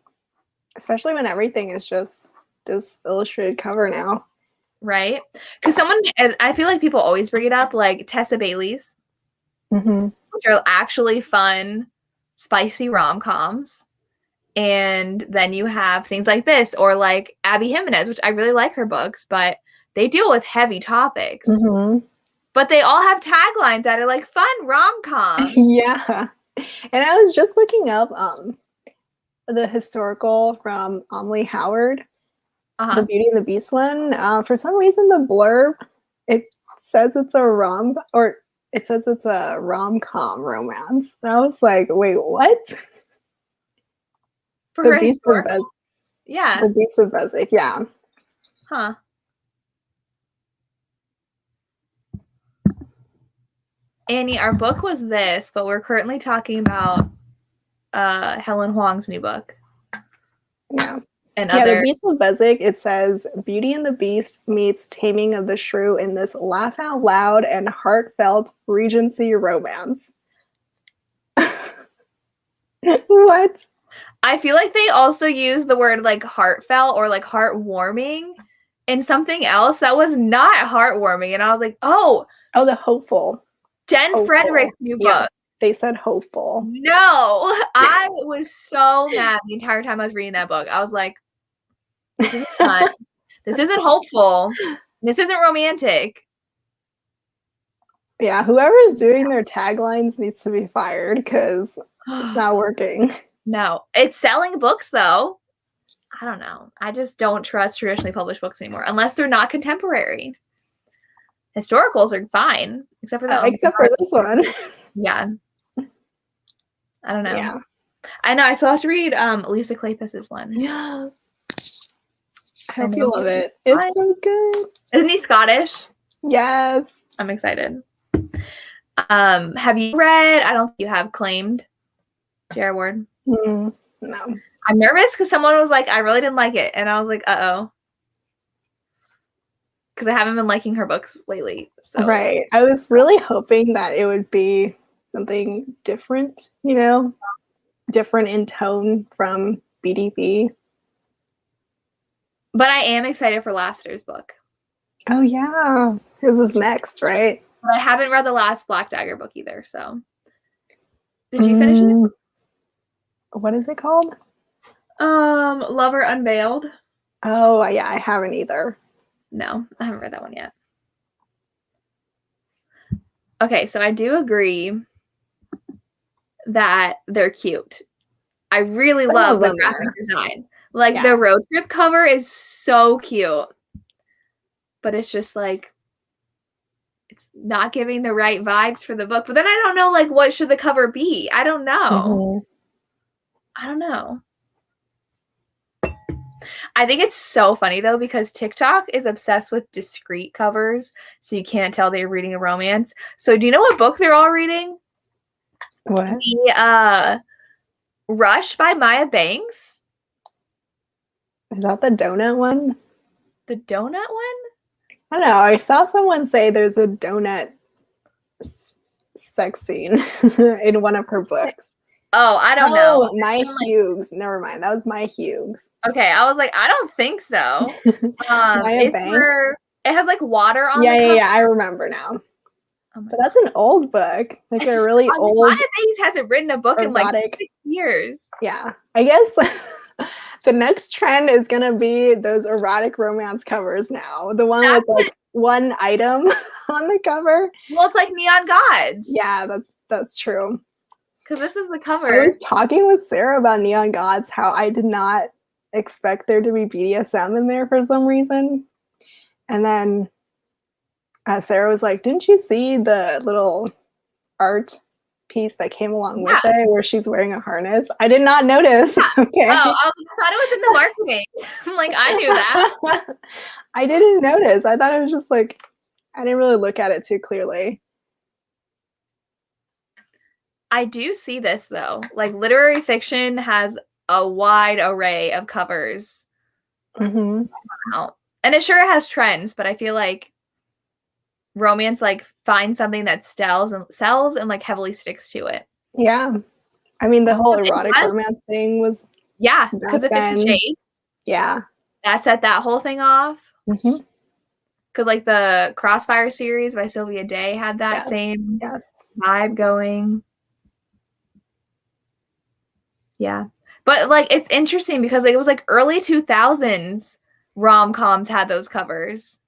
Especially when everything is just this illustrated cover now. Right? Because I feel like people always bring it up, like Tessa Bailey's, which are actually fun, spicy rom-coms. And then you have things like this, or like Abby Jimenez, which I really like her books, but they deal with heavy topics. But they all have taglines that are like fun rom-com. Yeah. And I was just looking up the historical from Lee Howard, the Beauty and the Beast one. For some reason, the blurb, it says it's a rom-com romance. And I was like, wait, what? For The Beast of Beswick. Yeah. The Beast of Beswick, yeah. Huh. Annie, our book was this, but we're currently talking about Helen Huang's new book. Yeah. And The Beast of Beswick, it says Beauty and the Beast meets Taming of the Shrew in this laugh out loud and heartfelt Regency romance. What? I feel like they also use the word like heartfelt or like heartwarming in something else that was not heartwarming. And I was like, oh, the hopeful. Jen Frederick's new book. Yes, they said hopeful. No, I was so mad the entire time I was reading that book. I was like, this isn't fun. This isn't hopeful. This isn't romantic. Yeah, whoever is doing their taglines needs to be fired because it's not working. No, it's selling books though. I don't know. I just don't trust traditionally published books anymore unless they're not contemporary. Historicals are fine, except for that. Except for this one. Yeah. I don't know. Yeah. I know. I still have to read Lisa Kleypas's one. Yeah. I hope you love it. It's so good. Isn't he Scottish? Yes. I'm excited. Have you read, I don't think you have, Claimed, J.R. Ward? No. I'm nervous because someone was like, I really didn't like it. And I was like, uh-oh. Because I haven't been liking her books lately. So. Right. I was really hoping that it would be something different, different in tone from BDB. But I am excited for Lassiter's book. Oh, yeah. His is next, right? But I haven't read the last Black Dagger book either, so. Did you finish it? What is it called? Lover Unveiled. Oh, yeah, I haven't either. No, I haven't read that one yet. Okay, so I do agree that they're cute. I really love the graphic design. Like, the road trip cover is so cute. But it's just like, it's not giving the right vibes for the book. But then I don't know, like, what should the cover be? I don't know. I don't know. I think it's so funny, though, because TikTok is obsessed with discreet covers, so you can't tell they're reading a romance. So do you know what book they're all reading? What? The Rush by Maya Banks. Is that the donut one? The donut one? I don't know. I saw someone say there's a donut sex scene in one of her books. Oh, I don't know. My Hughes. Never mind. That was My Hughes. Okay, I was like, I don't think so. Maya Banks. It has like water on. Yeah. I remember now. But that's an old book, like a really old. Maya Banks hasn't written a book in like 6 years. Yeah, I guess the next trend is gonna be those erotic romance covers now. The one with like one item on the cover. Well, it's like Neon Gods. Yeah, that's true. Because this is the cover. I was talking with Sarah about Neon Gods, how I did not expect there to be BDSM in there for some reason. And then Sarah was like, didn't you see the little art piece that came along with it where she's wearing a harness? I did not notice. Okay. Oh, I thought it was in the marketing. Like, I knew that. I didn't notice. I thought it was just like, I didn't really look at it too clearly. I do see this, though. Like, literary fiction has a wide array of covers. Mm-hmm. And it sure has trends, but I feel like romance like finds something that sells and like heavily sticks to it. Yeah. I mean, the whole erotic romance thing was because of 50 Shades. Yeah. That set that whole thing off. Mm-hmm. Because like the Crossfire series by Sylvia Day had that same vibe going. Yeah. But like it's interesting because like, it was like early 2000s rom-coms had those covers.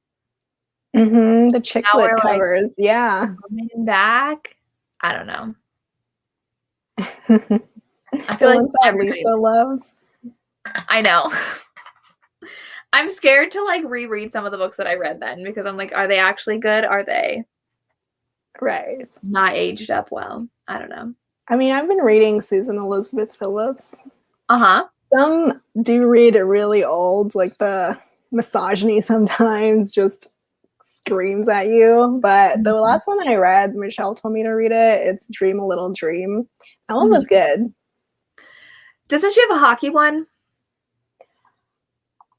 The chick Now lit we're like covers, yeah. coming back. I don't know. The I feel like ones that everybody. Lisa loves. I know. I'm scared to like reread some of the books that I read then because I'm like, are they actually good? Are they Right. not aged up well? I don't know. I mean, I've been reading Susan Elizabeth Phillips. Uh-huh. Some do read really old, like the misogyny sometimes just screams at you. But the last one I read, Michelle told me to read it. It's Dream a Little Dream. That one was good. Doesn't she have a hockey one?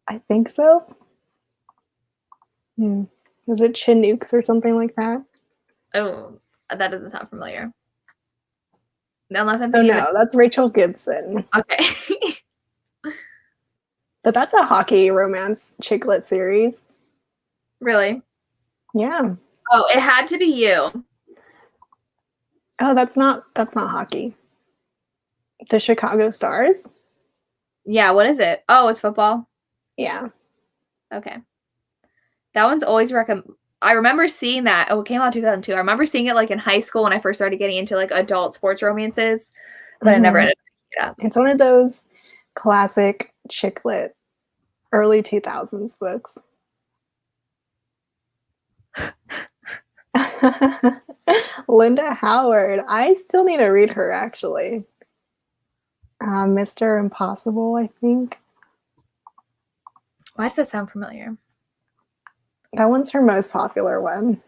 I think so. Was it Chinooks or something like that? Oh, that doesn't sound familiar. Unless I'm Oh thinking no, that's Rachel Gibson. Okay. But that's a hockey romance chick lit series. Really? Yeah. Oh, It Had to Be You. Oh, that's not hockey. The Chicago Stars? Yeah, what is it? Oh, it's football. Yeah. Okay. That one's always I remember seeing that. Oh, it came out in 2002. I remember seeing it like in high school when I first started getting into like adult sports romances, but I never ended up picking it up. It's one of those classic chick lit early 2000s books. Linda Howard. I still need to read her actually. Mr. Impossible, I think. Why does that sound familiar? That one's her most popular one.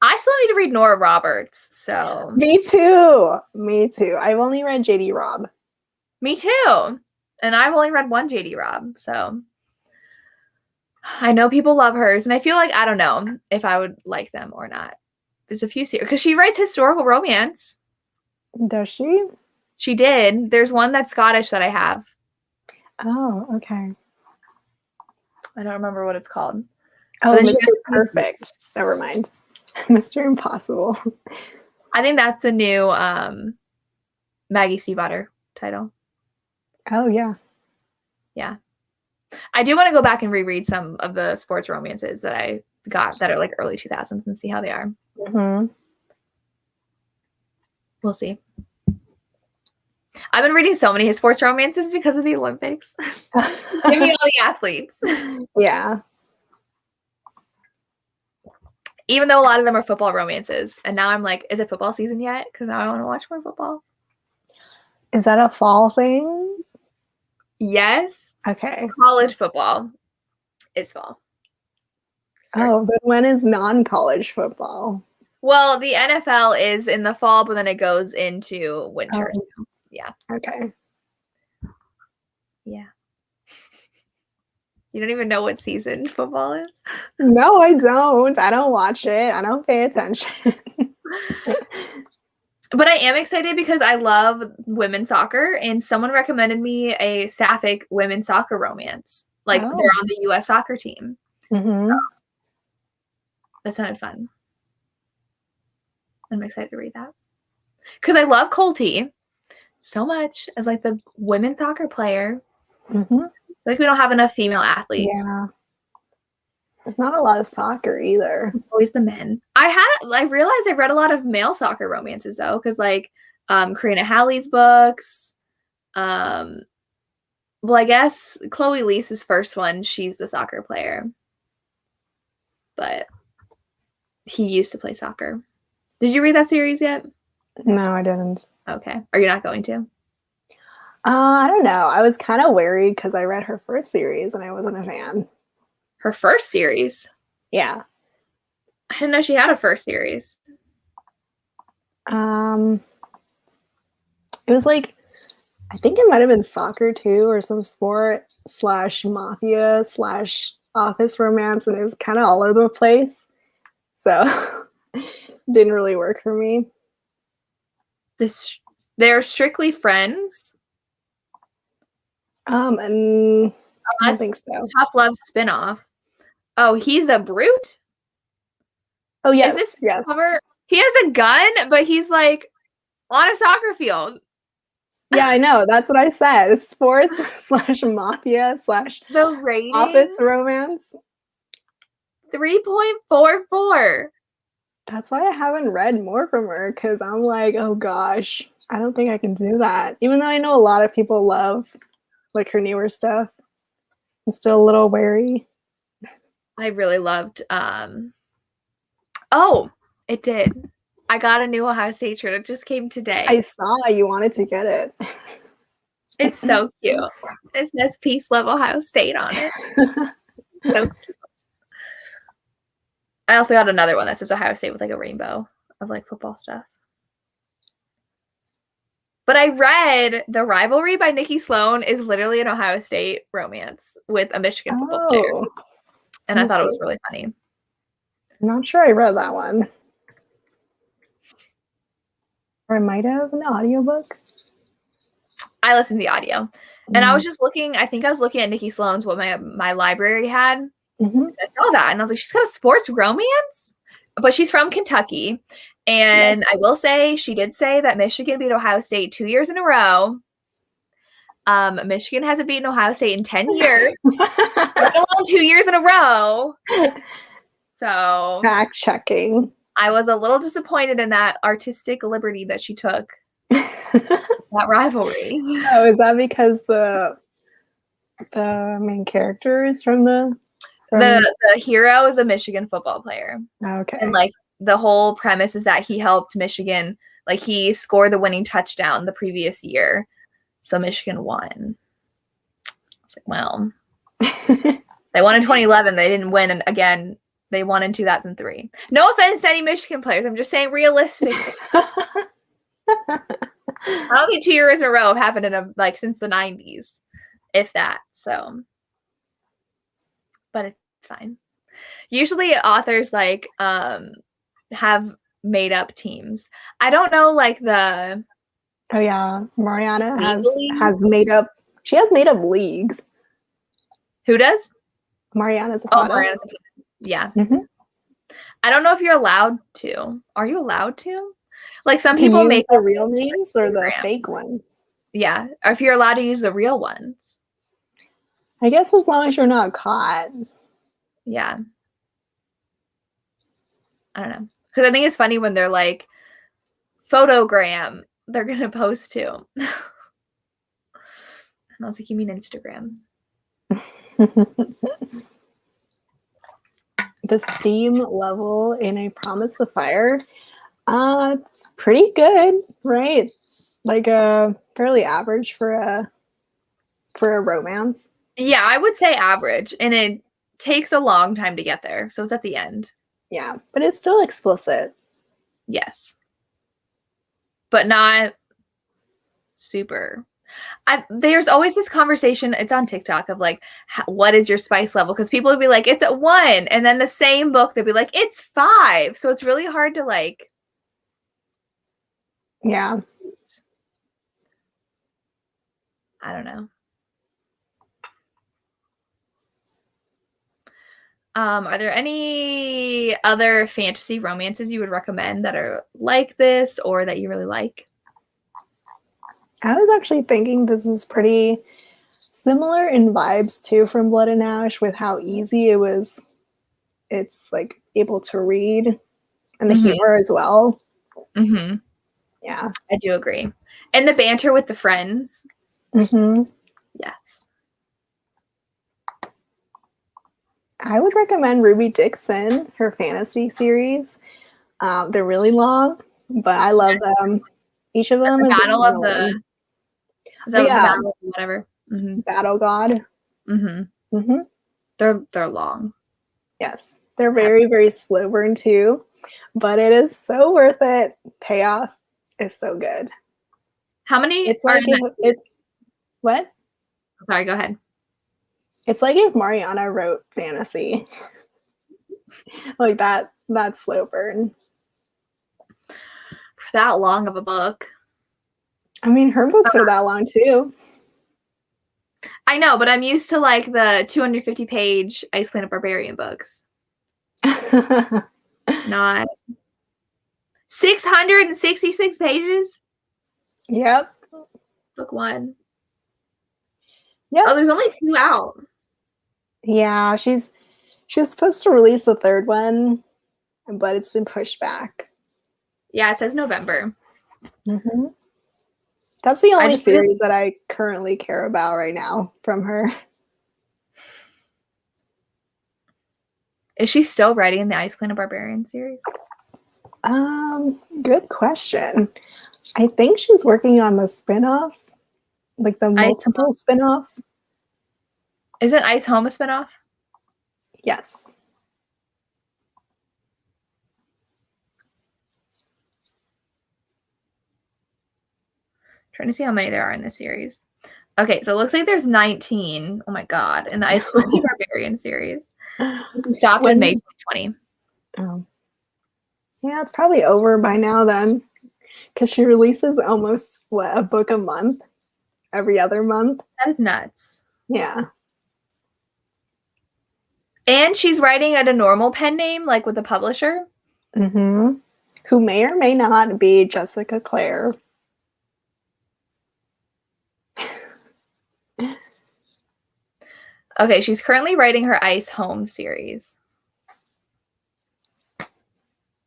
I still need to read Nora Roberts, so. Me too. I've only read JD Robb. Me too. And I've only read one JD Robb, so. I know people love hers, and I feel like I don't know if I would like them or not. There's a few series because she writes historical romance. Does she? She did. There's one that's Scottish that I have. Oh, okay. I don't remember what it's called. Oh, Mr. Perfect. Never mind. Mr. Impossible. I think that's the new Maggie Stiefvater title. Oh, yeah. Yeah. I do want to go back and reread some of the sports romances that I got that are like early 2000s and see how they are. We'll see. I've been reading so many sports romances because of the Olympics. Give me all the athletes. Yeah. Even though a lot of them are football romances. And now I'm like, is it football season yet? Because now I want to watch more football. Is that a fall thing? Yes. Okay. College football is fall. Oh, but when is non-college football? Well, the NFL is in the fall, but then it goes into winter. Oh. Yeah. Okay. Yeah. You don't even know what season football is? No, I don't. I don't watch it. I don't pay attention. But I am excited because I love women's soccer, and someone recommended me a sapphic women's soccer romance. Like they're on the U.S. soccer team. So that sounded fun. I'm excited to read that. Because I love Colty so much as like the women's soccer player. Like we don't have enough female athletes. Yeah. There's not a lot of soccer either. Always the men. I realized I read a lot of male soccer romances though, because like Karina Halley's books. Well, I guess Chloe Lisa's first one, she's the soccer player. But he used to play soccer. Did you read that series yet? No, I didn't. Okay. Are you not going to? I don't know. I was kind of worried because I read her first series and I wasn't a fan. Her first series? Yeah. I didn't know she had a first series. It was like, I think it might have been soccer too, or some sport / mafia / office romance, and it was kind of all over the place. So didn't really work for me. They're strictly friends. And I don't think so. Top Love spinoff. Oh, he's a brute? Oh, yes. Is this yes. cover? He has a gun, but he's like on a soccer field. Yeah, I know. That's what I said. It's sports / mafia / the rating? office romance. 3.44. That's why I haven't read more from her, because I'm like, oh gosh, I don't think I can do that. Even though I know a lot of people love like her newer stuff, I'm still a little wary. I really loved oh, it did. I got a new Ohio State shirt. It just came today. I saw you wanted to get it. It's so cute. It says Peace, Love, Ohio State on it. So cute. I also got another one that says Ohio State with like a rainbow of like football stuff. But I read The Rivalry by Nikki Sloan is literally an Ohio State romance with a Michigan football player. And I thought it was really funny. I'm not sure I read that one. Or I might have an audiobook. I listened to the audio. And I was just looking, I think I was looking at Nikki Sloan's, what my library had. I saw that and I was like, she's got a sports romance? But she's from Kentucky. And I will say, she did say that Michigan beat Ohio State 2 years in a row. Michigan hasn't beaten Ohio State in 10 years, let alone 2 years in a row. So fact checking. I was a little disappointed in that artistic liberty that she took. That rivalry. Oh, is that because the main character is from the hero is a Michigan football player. Okay. And like the whole premise is that he helped Michigan, like he scored the winning touchdown the previous year. So Michigan won. It's like, well, they won in 2011. They didn't win. And again, they won in 2003. No offense to any Michigan players. I'm just saying realistically. I don't think 2 years in a row have happened in since the 90s, if that. So, but it's fine. Usually authors have made up teams. I don't know the. Oh yeah, Mariana has made up. She has made up leagues. Who does? Mariana Zapata. Oh, Mariana Zapata. Yeah. I don't know if you're allowed to. Are you allowed to? Like some people make the real names or the fake ones. Yeah, or if you're allowed to use the real ones. I guess as long as you're not caught. Yeah. I don't know. Because I think it's funny when they're like, photogram, they're going to post to. And I was like, you mean Instagram? The steam level in A Promise of Fire, it's pretty good, right? Like fairly average for a romance. Yeah, I would say average, and it takes a long time to get there, so it's at the end. Yeah, but it's still explicit. Yes, but not super. There's always this conversation, it's on TikTok, of like, what is your spice level? Because people would be like, it's at 1, and then the same book they'd be like, it's 5. So it's really hard to like. Yeah. I don't know. Are there any other fantasy romances you would recommend that are like this or that you really like? I was actually thinking this is pretty similar in vibes too from Blood and Ash, with how easy it was. It's like able to read, and the humor as well. Yeah, I do agree. And the banter with the friends. Yes. I would recommend Ruby Dixon, her fantasy series. They're really long, but I love them. Each of them is Battle of the Battle of whatever. Battle God. They're long. Yes, they're very, very slow burn too, but it is so worth it. Payoff is so good. How many? It's like it's what? Sorry, go ahead. It's like if Mariana wrote fantasy, like that slow burn. For that long of a book. I mean, her books are that long too. I know, but I'm used to like the 250-page Ice Planet Barbarian books. Not 666 pages. Yep. Book 1. Yep. Oh, there's only 2 out. Yeah, she's She was supposed to release the third one, but it's been pushed back. Yeah, it says November. Mm-hmm. That's the only series that I currently care about right now from her. Is she still writing the Ice Queen of Barbarian series? Good question. I think she's working on the spin-offs, like the multiple spin-offs. Isn't Ice Home a spin-off? Yes. Trying to see how many there are in the series. Okay, so it looks like there's 19. Oh my god, in the Ice Queen Barbarian series. We stopped in May 2020. Oh. Yeah, it's probably over by now then. Because she releases almost, a book a month? Every other month? That is nuts. Yeah. And she's writing at a normal pen name, like with a publisher. Mm-hmm. Who may or may not be Jessica Clare. Okay, she's currently writing her Ice Home series.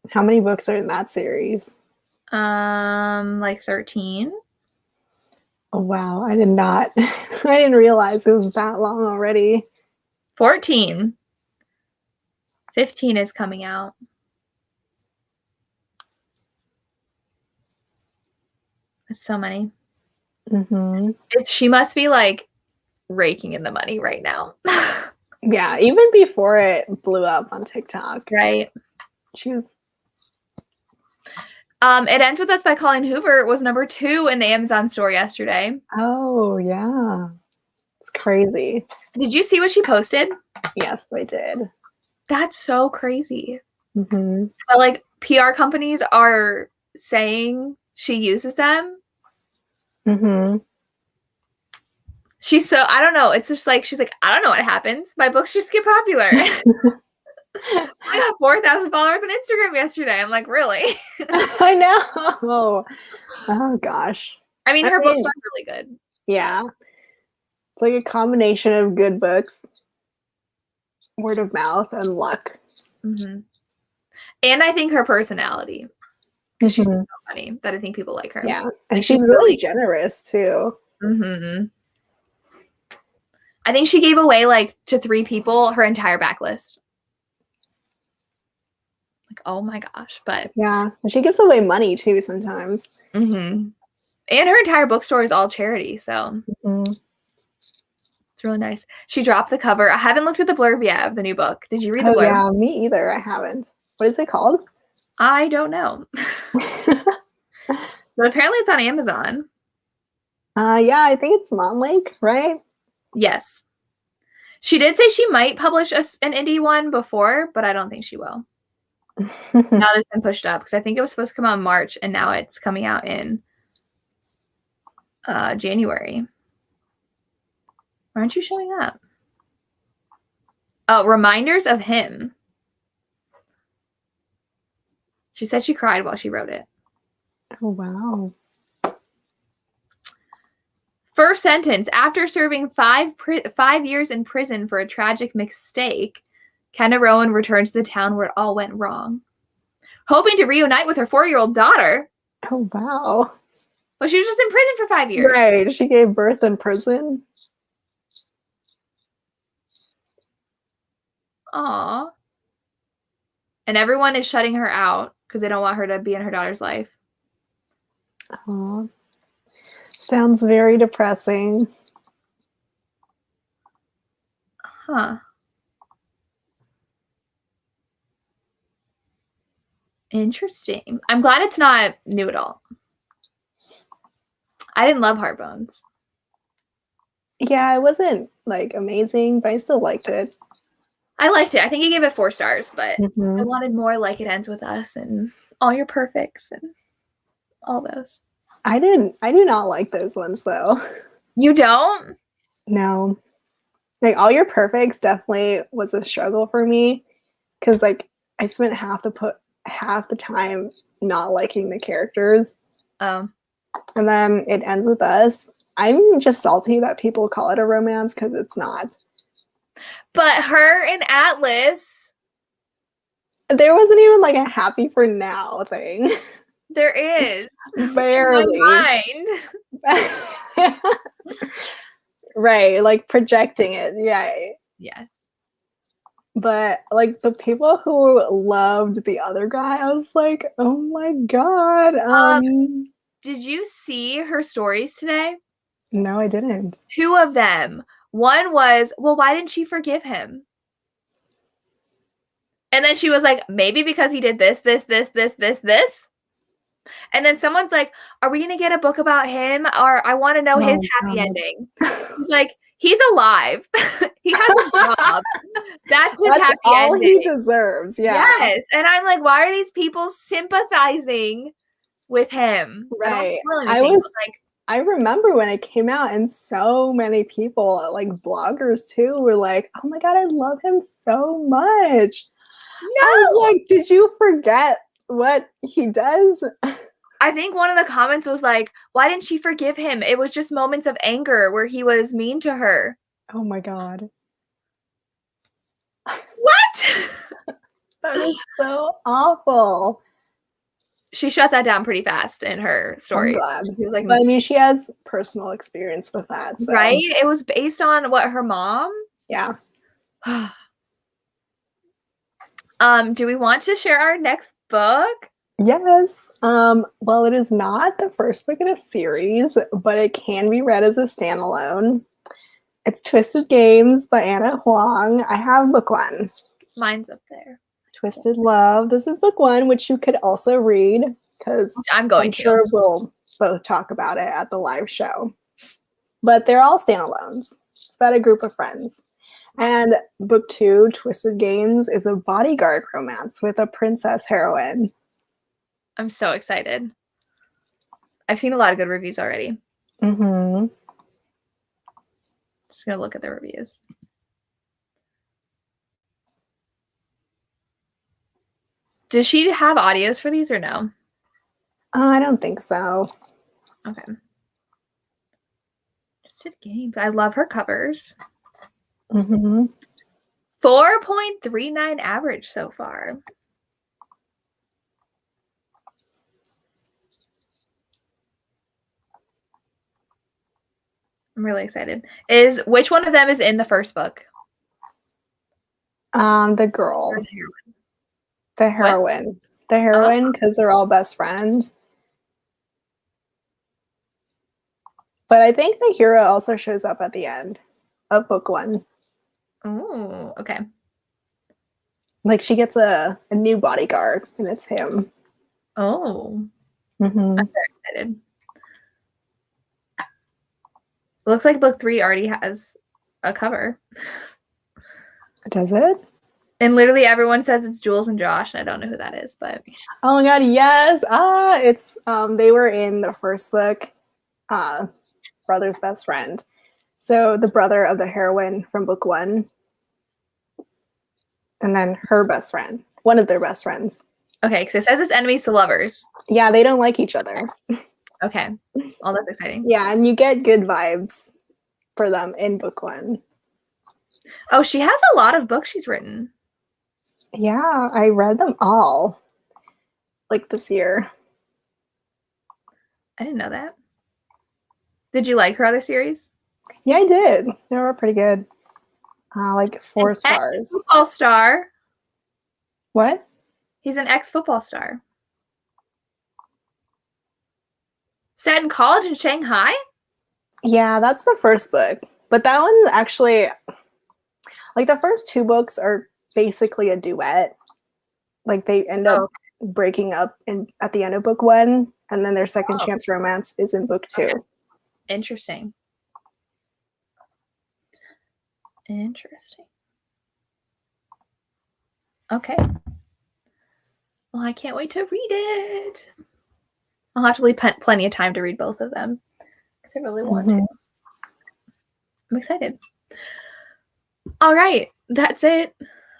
How many books are in that series? Like 13. Oh, wow. I didn't realize it was that long already. 14. 15 is coming out. That's so many. Mm-hmm. She must be like raking in the money right now. Yeah, even before it blew up on TikTok. Right. She was. It Ends With Us by Colleen Hoover was number 2 in the Amazon store yesterday. Oh, yeah. It's crazy. Did you see what she posted? Yes, I did. That's so crazy. Mm-hmm. But, like, PR companies are saying she uses them. Mm-hmm. I don't know. It's just like, she's like, I don't know what happens. My books just get popular. I got 4,000 followers on Instagram yesterday. I'm like, really? I know. Oh, gosh. I mean, her books are really good. Yeah. It's like a combination of good books, word of mouth, and luck. Mm-hmm. And I think her personality. Because she's so funny that I think people like her. Yeah. And she's really generous, too. Mm-hmm. I think she gave away, like, to 3 people her entire backlist. Like, oh my gosh. But yeah, she gives away money too sometimes. Mm-hmm. And her entire bookstore is all charity, so it's really nice. She dropped the cover. I haven't looked at the blurb yet of the new book. Did you read the blurb? Yeah, me either. I haven't. What is it called? I don't know. But apparently it's on Amazon. Yeah, I think it's Monlake, right? Yes. She did say she might publish an indie one before, but I don't think she will. Now it's been pushed up because I think it was supposed to come out in March, and now it's coming out in January. Why aren't you showing up? Oh, Reminders of Him. She said she cried while she wrote it. Oh, wow. First sentence. After serving 5 years in prison for a tragic mistake, Kendra Rowan returned to the town where it all went wrong. Hoping to reunite with her 4-year-old daughter. Oh, wow. But she was just in prison for 5 years. Right. She gave birth in prison. Aw. And everyone is shutting her out because they don't want her to be in her daughter's life. Aw. Sounds very depressing. Huh. Interesting. I'm glad it's not new at all. I didn't love Heartbones. Yeah, it wasn't like amazing, but I still liked it. I liked it. I think I gave it 4 stars, but I wanted more like It Ends With Us and All Your Perfects and all those. I do not like those ones though. You don't? No. Like All Your Perfects definitely was a struggle for me because like I spent half the time not liking the characters. Oh. And then It Ends With Us. I'm just salty that people call it a romance because it's not. But her and Atlas, there wasn't even like a happy for now thing. there is. Barely. In my mind. Right, like projecting it. Yeah. Yes. But like the people who loved the other guy, I was like, oh my god. Did you see her stories today? No, I didn't. 2 of them. One was, well, why didn't she forgive him? And then she was like, maybe because he did this. And then someone's like, are we going to get a book about him? Or I want to know his happy ending. He's like, he's alive. He has a job. That's his happy all ending. he deserves. Yeah. Yes. And I'm like, why are these people sympathizing with him? Right. I remember when it came out and so many people, like bloggers too, were like, oh my god, I love him so much. No! I was like, did you forget what he does? I think one of the comments was like, why didn't she forgive him? It was just moments of anger where he was mean to her. Oh my god. What? That is so awful. She shut that down pretty fast in her story. She was like, but I mean, she has personal experience with that. So. Right? It was based on what, her mom? Yeah. Do we want to share our next book? Yes. Well, it is not the first book in a series, but it can be read as a standalone. It's Twisted Games by Anna Huang. I have book 1. Mine's up there. Twisted Love. This is book 1, which you could also read because I'm sure we'll both talk about it at the live show. But they're all standalones. It's about a group of friends. And book 2, Twisted Games, is a bodyguard romance with a princess heroine. I'm so excited. I've seen a lot of good reviews already. Mm-hmm. Just gonna look at the reviews. Does she have audios for these or no? I don't think so. Okay. Twisted Games. I love her covers. Mm-hmm. 4.39 average so far. I'm really excited. Which one of them is in the first book? The girl. The heroine. What? The heroine, because they're all best friends. But I think the hero also shows up at the end of book 1. Oh, okay. Like she gets a new bodyguard, and it's him. Oh. Mm-hmm. I'm very excited. Looks like book 3 already has a cover. Does it? And literally everyone says it's Jules and Josh, and I don't know who that is, but oh my god, yes. It's they were in the first book, brother's best friend. So the brother of the heroine from book 1. And then her best friend. One of their best friends. Okay, because it says it's enemies to lovers. Yeah, they don't like each other. Okay. Oh, that's exciting. Yeah, and you get good vibes for them in book 1. Oh, she has a lot of books she's written. Yeah, I read them all. Like this year. I didn't know that. Did you like her other series? Yeah, I did. They were pretty good. Like 4 stars. Ex-football star. What? He's an ex-football star. Set in college in Shanghai? Yeah, that's the first book. But that one's actually, like the first 2 books are basically a duet. Like they end up breaking up at the end of book 1, and then their second chance romance is in book 2. Okay. Interesting. Okay. Well, I can't wait to read it. I'll have to leave plenty of time to read both of them because I really want to. I'm excited. All right. That's it.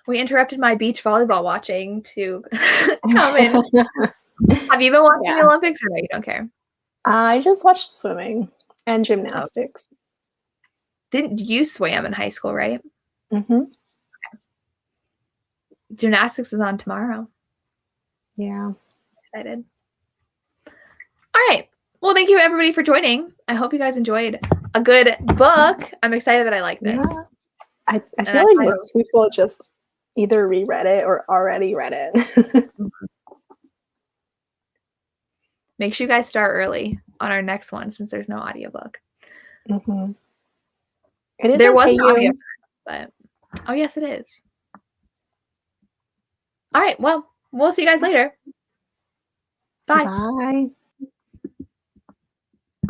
We interrupted my beach volleyball watching to come in. Have you been watching the Olympics or no? You don't care? I just watched swimming and gymnastics. Didn't you swam in high school, right? Mm-hmm. Gymnastics is on tomorrow. Yeah. Excited. All right. Well, thank you everybody for joining. I hope you guys enjoyed a good book. I'm excited that I like this. Yeah. I feel like most people just either reread it or already read it. Make sure you guys start early on our next one since there's no audiobook. Mm-hmm. It is there was an you. audio, but oh yes, it is. All right. Well, we'll see you guys later. Bye. Bye.